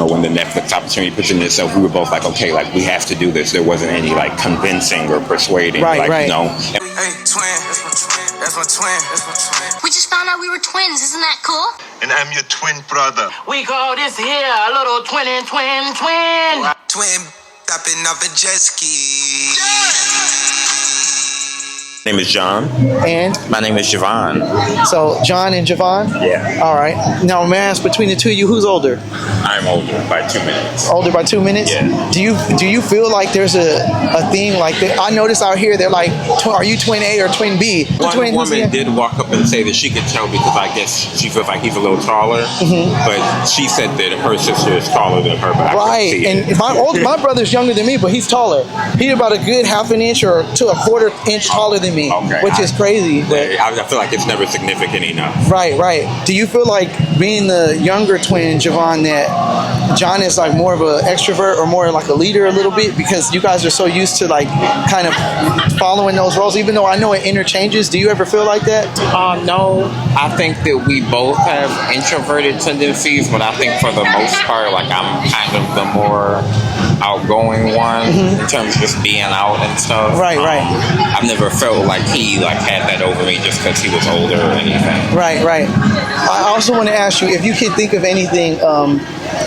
When the Netflix opportunity presented itself, we were both like, okay, like we have to do this. There wasn't any like convincing or persuading, right. Hey, twin, that's my twin. We just found out we were twins. Isn't that cool? And I'm your twin brother. We call this here a little twin. Twin, tapping up a jet ski. My name is John. And? My name is Jevon. So, John and Jevon? Yeah. All right. Now, may I ask, between the two of you, who's older? I'm older by 2 minutes. Older by 2 minutes? Yeah. Do you feel like there's a thing like that? I noticed out here, they're like, are you twin A or twin B? One woman did walk up and say that she could tell because I guess she feels like he's a little taller. Mm-hmm. But she said that her sister is taller than her. But I couldn't see it. And my brother's younger than me, but he's taller. He's about a good half an inch or to a quarter inch taller than me, which is crazy. I feel like it's never significant enough. Right. Do you feel like being the younger twin, Jevon, that John is like more of an extrovert or more like a leader a little bit because you guys are so used to like kind of following those roles, even though I know it interchanges? Do you ever feel like that? No. I think that we both have introverted tendencies, but I think for the most part, like I'm kind of the more outgoing one in terms of just being out and stuff. Right. I've never felt like he had that over me just because he was older or anything. Right. I also want to ask you if you can think of anything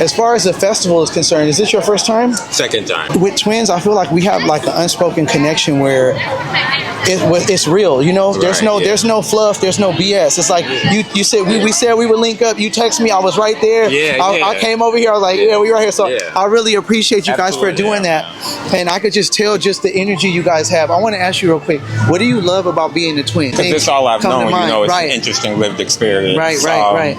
as far as the festival is concerned. Is this your first time? Second time. With twins, I feel like we have like an unspoken connection where it's real, you know. There's no fluff, there's no BS. It's like you said we said we would link up. You text me, I was right there. I came over here. I was like, we right here. So I really appreciate you guys for doing that. And I could just tell just the energy you guys have. I want to ask you real quick, what do you love about being a twin? Because it's all I've known. You know, it's an interesting lived experience. Right.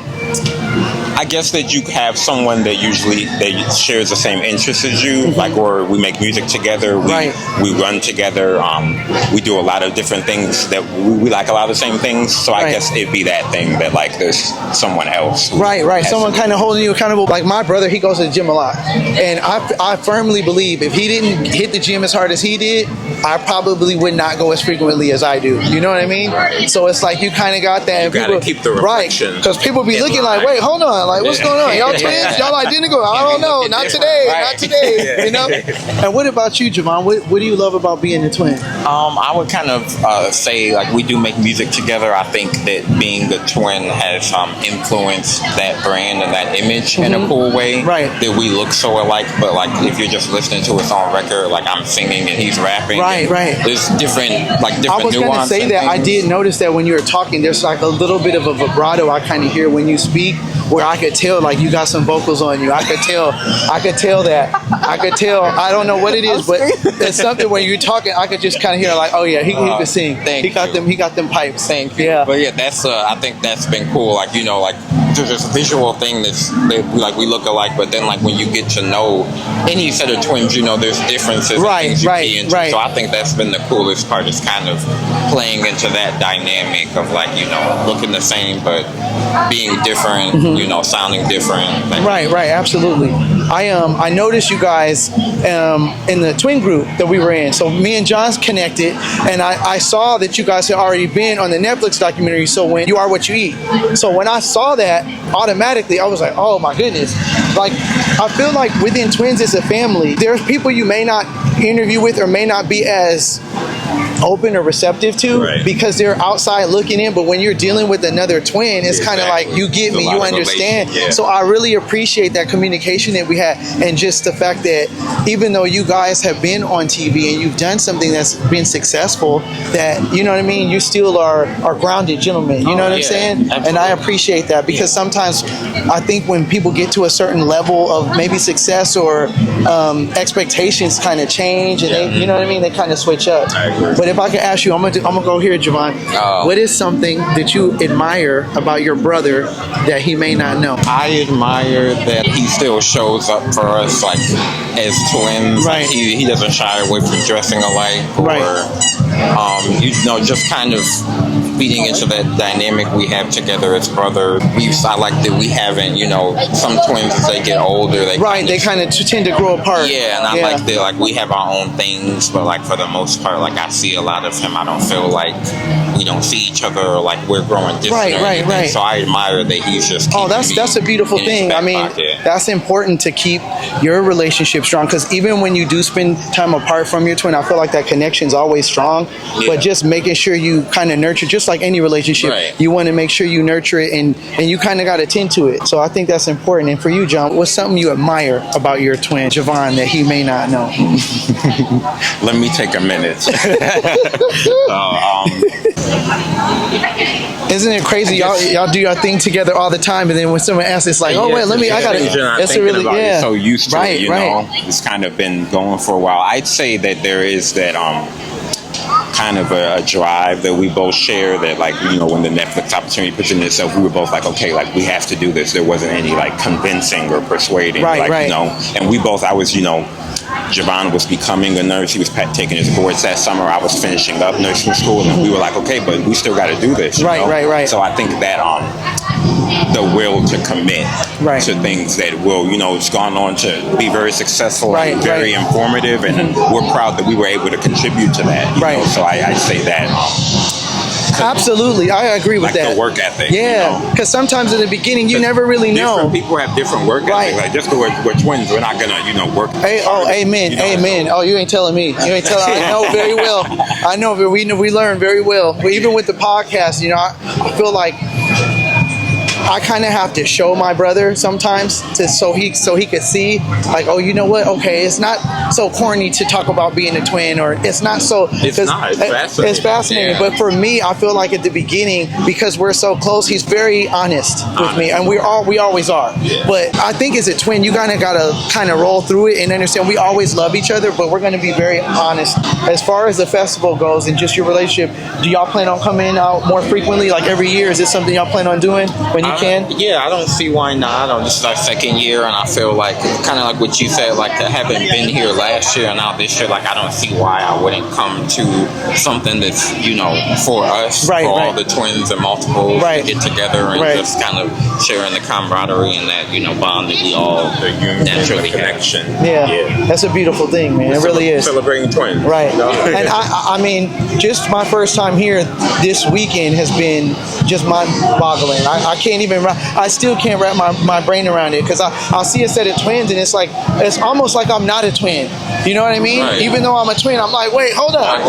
I guess that you have someone that usually shares the same interests as you, like, or we make music together, we run together, we do a lot of different things that we like, a lot of the same things. So I guess it'd be that thing that like there's someone else. Right. Someone kind of holding you accountable. Like my brother, he goes to the gym a lot, and I firmly believe if he didn't hit the gym as hard as he did, I probably would not go as frequently as I do. You know what I mean? Right. So it's like you kind of got that. You got to keep the reflection. Right. Because people be looking like, wait, hold on. Like, what's going on? Y'all twins? Y'all identical? I don't know. Not today. Not today. You know? And what about you, Jevon? What do you love about being a twin? I would kind of say, like, we do make music together. I think that being a twin has influenced that brand and that image in a cool way. Right. That we look so alike, but, like, if you're just listening to us on record, like, I'm singing and he's rapping. Right. There's different nuances. I was going to say that. I did notice that when you were talking, there's like a little bit of a vibrato I kind of hear when you speak, where I could tell like you got some vocals on you. I could tell that. I don't know what it is, but it's something when you're talking, I could just kind of hear like, oh yeah, he can sing. He got them pipes. Thank you. Yeah. But yeah, that's I think that's been cool. Like, you know, like there's this visual thing that we look alike, but then like when you get to know any set of twins, you know, there's differences. Right. So I think that's been the coolest part, is kind of playing into that dynamic of like, you know, looking the same but being different, you know, sounding different. Right, absolutely. I noticed you guys in the twin group that we were in. So me and John's connected, and I saw that you guys had already been on the Netflix documentary, So When You Are What You Eat. So when I saw that, automatically I was like, oh my goodness. Like, I feel like within twins as a family, there's people you may not interview with or may not be as open or receptive to because they're outside looking in, but when you're dealing with another twin, it's kind of like, you get me, you understand. So I really appreciate that communication that we had, and just the fact that even though you guys have been on TV and you've done something that's been successful, that, you know what I mean, you still are grounded gentlemen, you know what I'm saying? Absolutely. And I appreciate that, because sometimes I think when people get to a certain level of maybe success or expectations kind of change, and they, you know what I mean, they kind of switch up. But if I can ask you, I'm gonna go here, Jevon. What is something that you admire about your brother that he may not know? I admire that he still shows up for us like as twins. Right. He doesn't shy away from dressing alike, or you know, just kind of feeding into that dynamic we have together as brothers. I like that we haven't, you know, some twins as they get older, they kind of tend to grow apart. Yeah, and I like that, like, we have our own things, but like for the most part, like I see a lot of him. I don't feel like we don't see each other, or like we're growing distant. Right. So I admire that he's just. That's a beautiful thing. I mean, that's important to keep your relationship strong, because even when you do spend time apart from your twin, I feel like that connection is always strong. Yeah. But just making sure you kind of nurture, just like any relationship, you want to make sure you nurture it, and you kind of got to tend to it. So I think that's important. And for you, John, what's something you admire about your twin, Jevon, that he may not know? Let me take a minute. Isn't it crazy? Y'all do your thing together all the time, and then when someone asks, it's like, I got it. That's a really, so used to it, you know. It's kind of been going for a while. I'd say that there is that kind of a drive that we both share, that like, you know, when the Netflix opportunity presented itself, we were both like, okay, like we have to do this. There wasn't any like convincing or persuading, you know. And we both, Jevon was becoming a nurse. He was taking his boards that summer. I was finishing up nursing school, and we were like, okay, but we still got to do this. Right. So I think that the will to commit to things that will, you know, it's gone on to be very successful and very informative, and we're proud that we were able to contribute to that. You know? So I say that. Absolutely, I agree with that. The work ethic. Yeah, because sometimes in the beginning you never really know. Different people have different work ethic. Like just because we're twins, we're not gonna, you know, work. Amen, you know, amen. So. Oh, you ain't telling me. You ain't telling. I know very well. I know, but we learn very well. But even with the podcast, you know, I feel like I kind of have to show my brother sometimes so he could see, like, oh, you know what? Okay, it's not so corny to talk about being a twin, or it's not so. It's not. It's fascinating. It's fascinating. Yeah. But for me, I feel like at the beginning, because we're so close, he's very honest with me, and we always are. Yeah. But I think as a twin, you gotta roll through it and understand we always love each other, but we're gonna be very honest. As far as the festival goes and just your relationship, do y'all plan on coming out more frequently, like every year? Is this something y'all plan on doing when you can? Yeah, I don't see why not. This is our second year, and I feel like kind of like what you said, like I haven't been here last year and now this year, like I don't see why I wouldn't come to something that's, you know, for us, for all the twins and multiples to get together and just kind of sharing the camaraderie and that, you know, bond that we all naturally connection. Yeah, that's a beautiful thing, man. It really is. Celebrating twins. Right. You know? And I mean, just my first time here this weekend has been just mind-boggling. I can't even, I still can't wrap my brain around it, because I'll see a set of twins and it's almost like I'm not a twin. You know what I mean? Even though I'm a twin, I'm like, wait, hold up.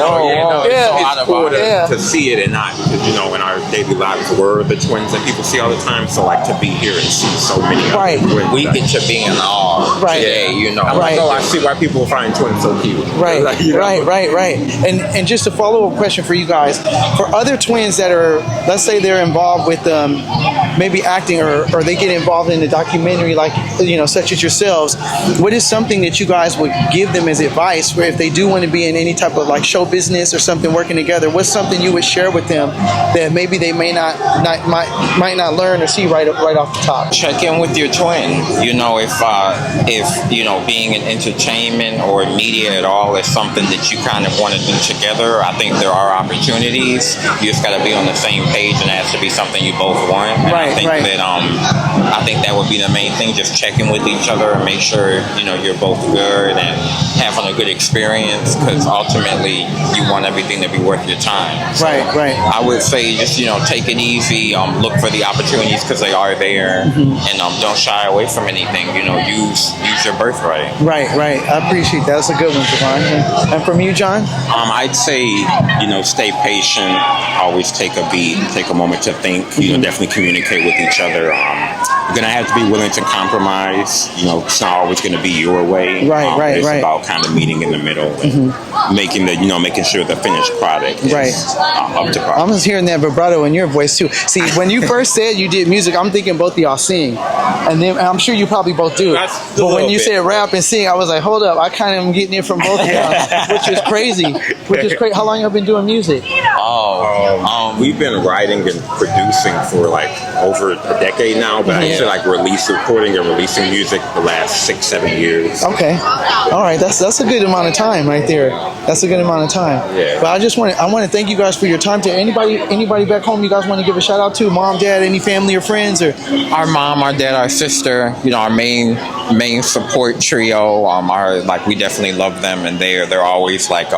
It's cool to see it and not, because, you know, in our daily lives we're the twins that people see all the time. So like to be here and see so many other twins, we get to be in awe today, you know. I'm like, oh, I see why people find twins so cute. Like, you know? Right. And just a follow-up question for you guys. For other twins that are, let's say they're involved with maybe acting or they get involved in a documentary, like, you know, such as yourselves, what is something that you guys would give them as advice, where if they do want to be in any type of like show business or something working together, what's something you would share with them that maybe they might not learn or see right off the top? Check in with your twin. You know, if you know, being in entertainment or media at all is something that you kind of want to do together, I think there are opportunities. You just got to be on the same page, and it has to be something you both want. And I think that I think that would be the main thing. Just checking with each other and make sure, you know, you're both good and having a good experience, because ultimately you want everything to be worth your time. So I would say just, you know, take it easy. Look for the opportunities because they are there, and don't shy away from anything. You know, use your birthright. Right. I appreciate that. That's a good one, Jevon. And from you, John? I'd say, you know, stay patient. Always take a beat. Take a moment to think. You know, definitely communicate with each other. You're gonna have to be willing to compromise. You know, it's not always gonna be your way. It's about kind of meeting in the middle and making sure the finished product is up to par. I'm just hearing that vibrato in your voice too. See, when you first said you did music, I'm thinking both of y'all sing, and then I'm sure you probably both do. But when you said rap and sing, I was like, hold up, I kind of am getting it from both of y'all, which is crazy. How long have you been doing music? We've been writing and producing for like over a decade now, but I used to like recording and releasing music the last 6-7 years. Okay, all right, that's a good amount of time right there. That's a good amount of time. Yeah. But I want to thank you guys for your time. To anybody back home you guys want to give a shout out to? Mom, dad, any family or friends? Or our mom, our dad, our sister. You know, our main support trio. We definitely love them, and they're always like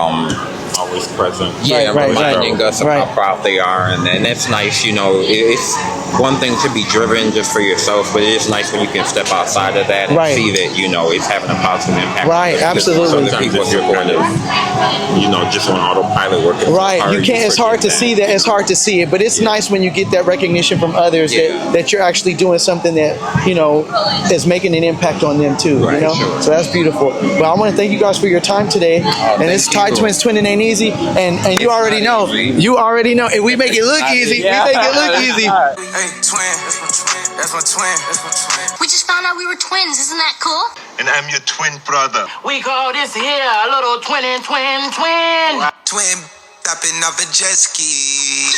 always present. Yeah, Right, reminding us of right. how proud they are, and that's nice. You know, it's one thing to be driven just for yourself, but it is nice when you can step outside of that and Right. see that, you know, it's having a positive impact. Right, on other absolutely. people Sometimes if you're kind of, you know, just on autopilot working. Right, so you can't. It's hard to forget see that. It's hard to see it, but it's nice when you get that recognition from others that you're actually doing something that is making an impact on them too. Right, you know, sure. so that's beautiful. Well, I want to thank you guys for your time today. And it's Tytwinz Twinning ain't easy, and you already know. You already know. And we make it look easy. Yeah. We make it look easy. Hey, twin, that's my twin. That's my twin. That's my twin. We just found out we were twins. Isn't that cool? And I'm your twin brother. We call this here a little twin. Twin, tapping up a jet ski.